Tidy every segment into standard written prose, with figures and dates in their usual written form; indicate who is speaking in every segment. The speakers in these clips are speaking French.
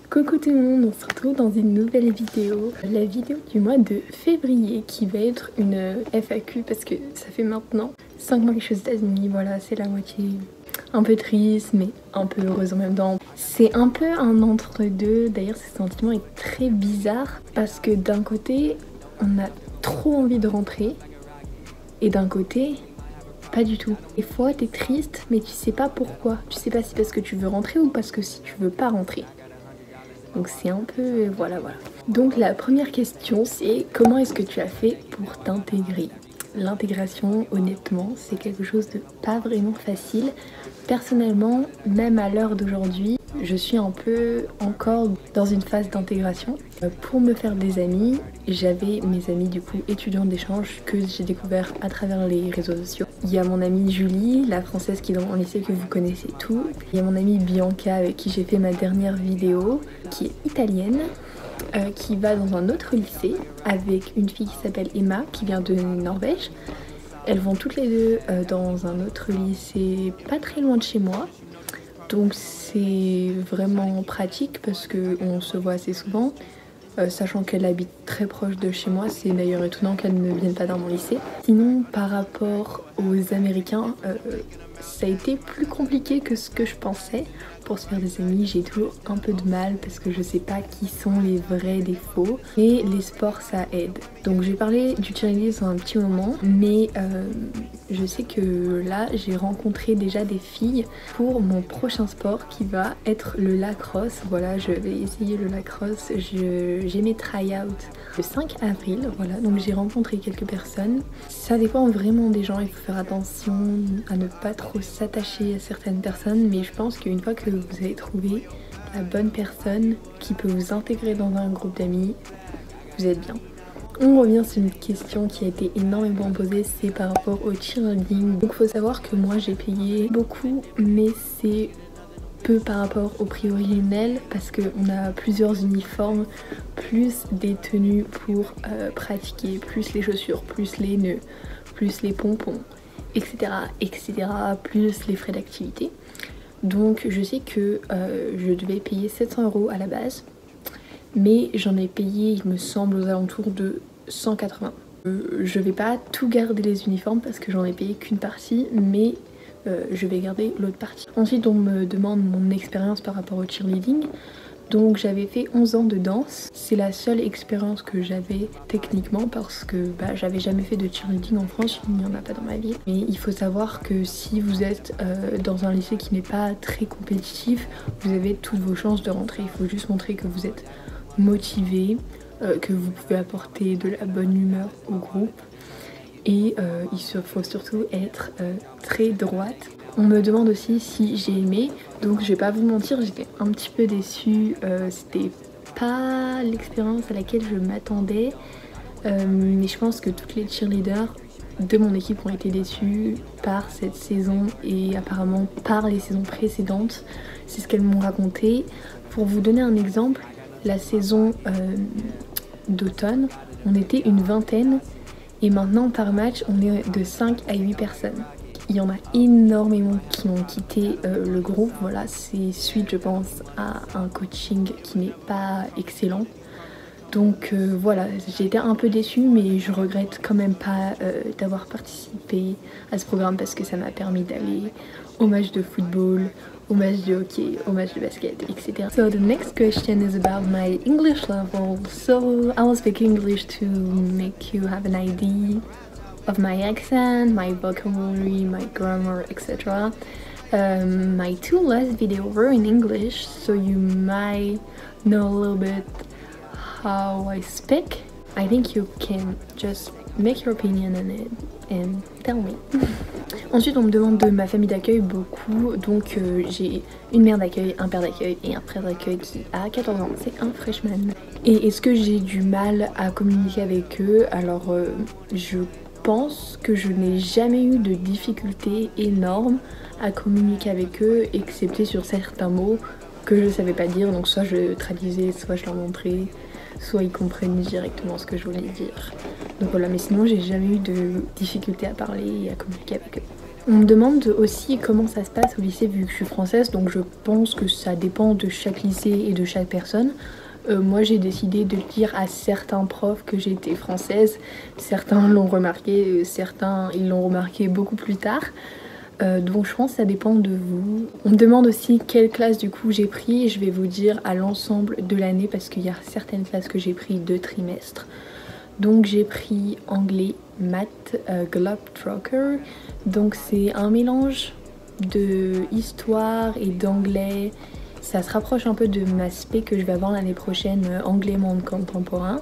Speaker 1: Coucou tout le monde, on se retrouve dans une nouvelle vidéo, la vidéo du mois de février qui va être une FAQ parce que ça fait maintenant 5 mois que je suis aux États-Unis, voilà, c'est la moitié un peu triste mais un peu heureuse en même temps. C'est un peu un entre-deux, d'ailleurs ce sentiment est très bizarre parce que d'un côté on a trop envie de rentrer et d'un côté pas du tout. Des fois t'es triste mais tu sais pas pourquoi, tu sais pas si parce que tu veux rentrer ou parce que si tu veux pas rentrer. Donc c'est un peu... voilà. Donc la première question c'est comment est-ce que tu as fait pour t'intégrer? L'intégration honnêtement c'est quelque chose de pas vraiment facile. Personnellement, même à l'heure d'aujourd'hui, je suis un peu encore dans une phase d'intégration. Pour me faire des amis, j'avais mes amis du coup étudiants d'échange que j'ai découvert à travers les réseaux sociaux. Il y a mon amie Julie, la française qui est dans mon lycée que vous connaissez tous. Il y a mon amie Bianca avec qui j'ai fait ma dernière vidéo, qui est italienne, qui va dans un autre lycée avec une fille qui s'appelle Emma, qui vient de Norvège. Elles vont toutes les deux dans un autre lycée pas très loin de chez moi. Donc c'est vraiment pratique parce qu'on se voit assez souvent. Sachant qu'elle habite très proche de chez moi, c'est d'ailleurs étonnant qu'elle ne vienne pas dans mon lycée. Sinon par rapport aux Américains, ça a été plus compliqué que ce que je pensais. Pour se faire des amis, j'ai toujours un peu de mal parce que je sais pas qui sont les vrais des faux. Et les sports ça aide. Donc j'ai parlé du cheerleading dans un petit moment, mais je sais que là j'ai rencontré déjà des filles pour mon prochain sport qui va être le lacrosse. Voilà, je vais essayer le lacrosse. J'ai mes try-out le 5 avril, voilà, donc j'ai rencontré quelques personnes. Ça dépend vraiment des gens, il faut faire attention à ne pas trop s'attacher à certaines personnes, mais je pense qu'une fois que vous avez trouvé la bonne personne qui peut vous intégrer dans un groupe d'amis, vous êtes bien. On revient sur une question qui a été énormément posée, c'est par rapport au cheerleading. Donc faut savoir que moi j'ai payé beaucoup, mais c'est peu par rapport au prix originel parce qu'on a plusieurs uniformes, plus des tenues pour pratiquer, plus les chaussures, plus les nœuds, plus les pompons, etc. plus les frais d'activité. Donc je sais que je devais payer 700 € à la base, mais j'en ai payé il me semble aux alentours de 180. Je vais pas tout garder les uniformes parce que j'en ai payé qu'une partie, mais je vais garder l'autre partie. Ensuite on me demande mon expérience par rapport au cheerleading. Donc j'avais fait 11 ans de danse, c'est la seule expérience que j'avais techniquement parce que j'avais jamais fait de cheerleading en France, il n'y en a pas dans ma ville. Mais il faut savoir que si vous êtes dans un lycée qui n'est pas très compétitif, vous avez toutes vos chances de rentrer. Il faut juste montrer que vous êtes motivé, que vous pouvez apporter de la bonne humeur au groupe. Et il faut surtout être très droite. On me demande aussi si j'ai aimé, donc je vais pas vous mentir, j'étais un petit peu déçue, c'était pas l'expérience à laquelle je m'attendais, mais je pense que toutes les cheerleaders de mon équipe ont été déçues par cette saison et apparemment par les saisons précédentes, c'est ce qu'elles m'ont raconté. Pour vous donner un exemple, la saison d'automne, on était une vingtaine. Et maintenant par match on est de 5 à 8 personnes. Il y en a énormément qui ont quitté le groupe, voilà, c'est suite je pense à un coaching qui n'est pas excellent. Donc voilà, j'ai été un peu déçue mais je regrette quand même pas d'avoir participé à ce programme parce que ça m'a permis d'aller au match de football, au match de hockey, au match de basket, etc. So the next question is about my English level. So I will speak English to make you have an idea of my accent, my vocabulary, my grammar, etc. My two last videos were in English, so you might know a little bit how I speak. I think you can just make your opinion on it and tell me. Ensuite on me demande de ma famille d'accueil beaucoup, donc j'ai une mère d'accueil, un père d'accueil et un frère d'accueil qui a 14 ans, c'est un freshman. Et est-ce que j'ai du mal à communiquer avec eux? Alors je pense que je n'ai jamais eu de difficultés énormes à communiquer avec eux, excepté sur certains mots que je savais pas dire, donc soit je traduisais, soit je leur montrais. soit ils comprennent directement ce que je voulais dire. Donc voilà, mais sinon j'ai jamais eu de difficulté à parler et à communiquer avec eux. On me demande aussi comment ça se passe au lycée vu que je suis française, donc je pense que ça dépend de chaque lycée et de chaque personne. Moi j'ai décidé de dire à certains profs que j'étais française, certains l'ont remarqué, certains ils l'ont remarqué beaucoup plus tard. Donc je pense que ça dépend de vous. On me demande aussi quelle classe du coup j'ai pris, je vais vous dire à l'ensemble de l'année parce qu'il y a certaines classes que j'ai pris 2 trimestres. Donc j'ai pris anglais, maths, Globetrotter, donc c'est un mélange de histoire et d'anglais. Ça se rapproche un peu de ma spé que je vais avoir l'année prochaine, anglais monde contemporain.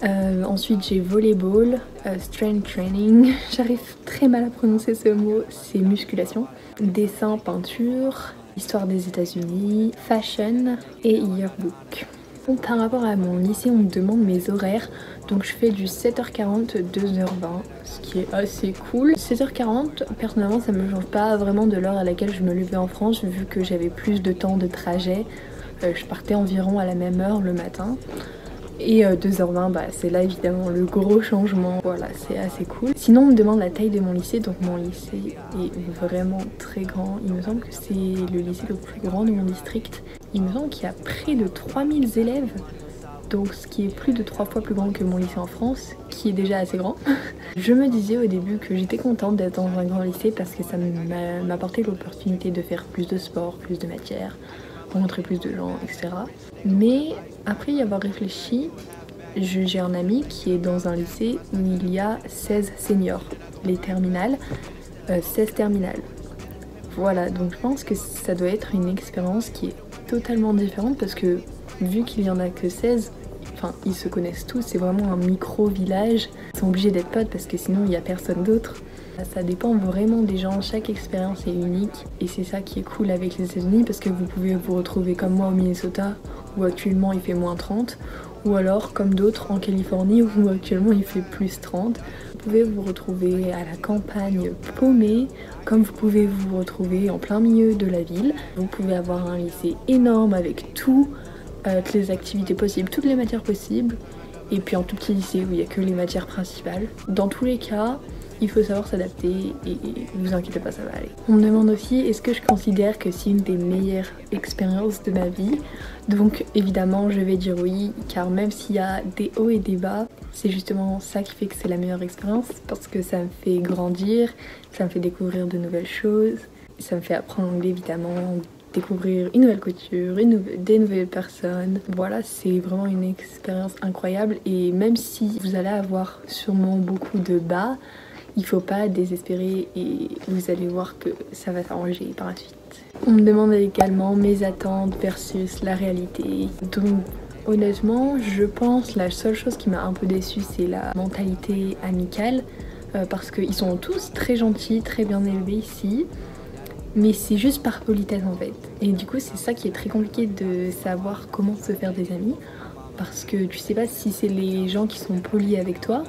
Speaker 1: Ensuite j'ai volleyball, strength training, j'arrive très mal à prononcer ce mot, c'est musculation, dessin, peinture, histoire des États-Unis, fashion et yearbook. Donc, par rapport à mon lycée, on me demande mes horaires, donc je fais du 7h40, 2h20, ce qui est assez cool. 7h40, personnellement ça me change pas vraiment de l'heure à laquelle je me levais en France, vu que j'avais plus de temps de trajet, je partais environ à la même heure le matin. Et 2h20, bah, c'est là évidemment le gros changement, voilà, c'est assez cool. Sinon on me demande la taille de mon lycée, donc mon lycée est vraiment très grand. Il me semble que c'est le lycée le plus grand de mon district. Il me semble qu'il y a près de 3000 élèves, donc ce qui est plus de 3 fois plus grand que mon lycée en France, qui est déjà assez grand. Je me disais au début que j'étais contente d'être dans un grand lycée parce que ça m'apportait l'opportunité de faire plus de sport, plus de matières, rencontrer plus de gens, etc. Mais après y avoir réfléchi, j'ai un ami qui est dans un lycée où il y a 16 seniors, les terminales, 16 terminales. Voilà, donc je pense que ça doit être une expérience qui est totalement différente parce que vu qu'il y en a que 16, enfin ils se connaissent tous, c'est vraiment un micro-village. Ils sont obligés d'être potes parce que sinon il n'y a personne d'autre. Ça dépend vraiment des gens, chaque expérience est unique et c'est ça qui est cool avec les États-Unis parce que vous pouvez vous retrouver comme moi au Minnesota où actuellement il fait moins 30 ou alors comme d'autres en Californie où actuellement il fait plus 30. Vous pouvez vous retrouver à la campagne paumée comme vous pouvez vous retrouver en plein milieu de la ville. Vous pouvez avoir un lycée énorme avec toutes les activités possibles, toutes les matières possibles et puis un tout petit lycée où il n'y a que les matières principales. Dans tous les cas, il faut savoir s'adapter et vous inquiétez pas, ça va aller. On me demande aussi est-ce que je considère que c'est une des meilleures expériences de ma vie. Donc évidemment je vais dire oui, car même s'il y a des hauts et des bas, c'est justement ça qui fait que c'est la meilleure expérience parce que ça me fait grandir, ça me fait découvrir de nouvelles choses, ça me fait apprendre l'anglais évidemment, découvrir une nouvelle culture, des nouvelles personnes. Voilà, c'est vraiment une expérience incroyable et même si vous allez avoir sûrement beaucoup de bas, il faut pas désespérer et vous allez voir que ça va s'arranger par la suite. On me demande également mes attentes versus la réalité. Donc honnêtement, je pense la seule chose qui m'a un peu déçue, c'est la mentalité amicale. Parce qu'ils sont tous très gentils, très bien élevés ici. Mais c'est juste par politesse en fait. Et du coup c'est ça qui est très compliqué de savoir comment se faire des amis. Parce que tu sais pas si c'est les gens qui sont polis avec toi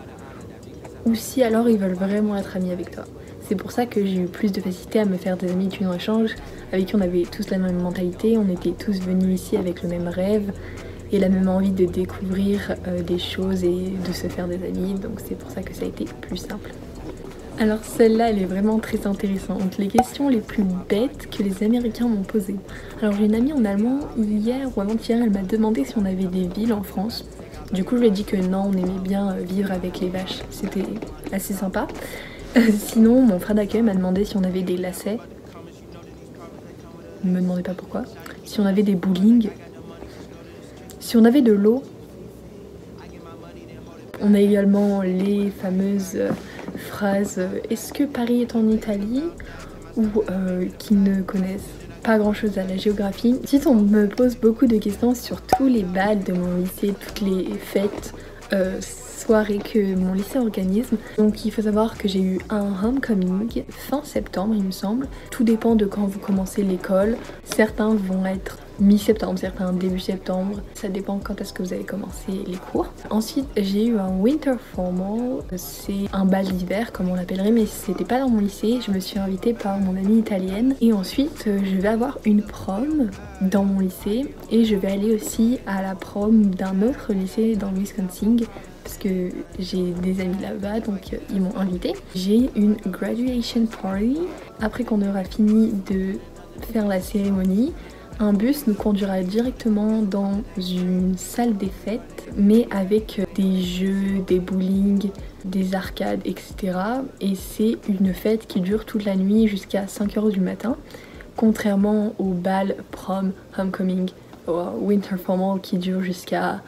Speaker 1: ou si alors ils veulent vraiment être amis avec toi. C'est pour ça que j'ai eu plus de facilité à me faire des amis du échange avec qui on avait tous la même mentalité, on était tous venus ici avec le même rêve et la même envie de découvrir des choses et de se faire des amis, donc c'est pour ça que ça a été plus simple. Alors celle-là elle est vraiment très intéressante, les questions les plus bêtes que les Américains m'ont posées. Alors j'ai une amie en allemand, hier ou avant-hier, elle m'a demandé si on avait des villes en France. Du coup je lui ai dit que non, on aimait bien vivre avec les vaches, c'était assez sympa. Sinon mon frère d'accueil m'a demandé si on avait des lacets. Ne me demandez pas pourquoi. Si on avait des bowling. Si on avait de l'eau. On a également les fameuses phrases est-ce que Paris est en Italie ou qui ne connaissent pas grand chose à la géographie. Ensuite on me pose beaucoup de questions sur tous les bals de mon lycée, toutes les fêtes, soirées que mon lycée organise. Donc il faut savoir que j'ai eu un homecoming fin septembre il me semble. Tout dépend de quand vous commencez l'école. Certains vont être mi-septembre, certains début septembre, ça dépend quand est-ce que vous allez commencer les cours. Ensuite j'ai eu un winter formal, c'est un bal d'hiver comme on l'appellerait, mais c'était pas dans mon lycée, je me suis invitée par mon amie italienne. Et ensuite je vais avoir une prom dans mon lycée et je vais aller aussi à la prom d'un autre lycée dans le Wisconsin parce que j'ai des amis là-bas, donc ils m'ont invitée. J'ai une graduation party. Après qu'on aura fini de faire la cérémonie, un bus nous conduira directement dans une salle des fêtes, mais avec des jeux, des bowling, des arcades, etc. Et c'est une fête qui dure toute la nuit jusqu'à 5 h du matin, contrairement au bal, prom, homecoming, winter formal qui dure jusqu'à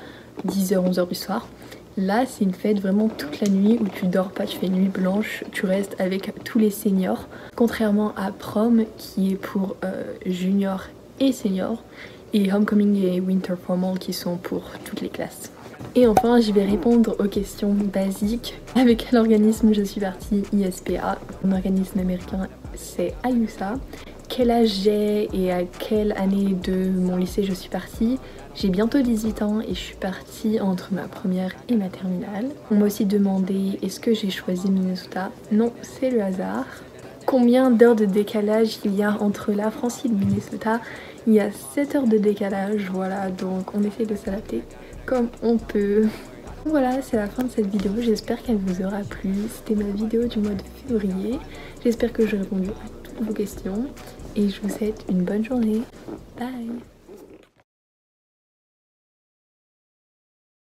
Speaker 1: 10 h, 11 h du soir. Là, c'est une fête vraiment toute la nuit où tu dors pas, tu fais nuit blanche, tu restes avec tous les seniors. Contrairement à prom qui est pour juniors et seniors, et homecoming et winter formal qui sont pour toutes les classes. Et enfin, je vais répondre aux questions basiques. Avec quel organisme je suis partie? ISPA. Mon organisme américain, c'est AUSA. Quel âge j'ai et à quelle année de mon lycée je suis partie? J'ai bientôt 18 ans et je suis partie entre ma première et ma terminale. On m'a aussi demandé est-ce que j'ai choisi Minnesota? Non, c'est le hasard. Combien d'heures de décalage il y a entre la France et le Minnesota? Il y a 7 heures de décalage, voilà, donc on essaie de s'adapter comme on peut. Voilà, c'est la fin de cette vidéo, j'espère qu'elle vous aura plu. C'était ma vidéo du mois de février. J'espère que j'ai répondu à toutes vos questions et je vous souhaite une bonne journée. Bye!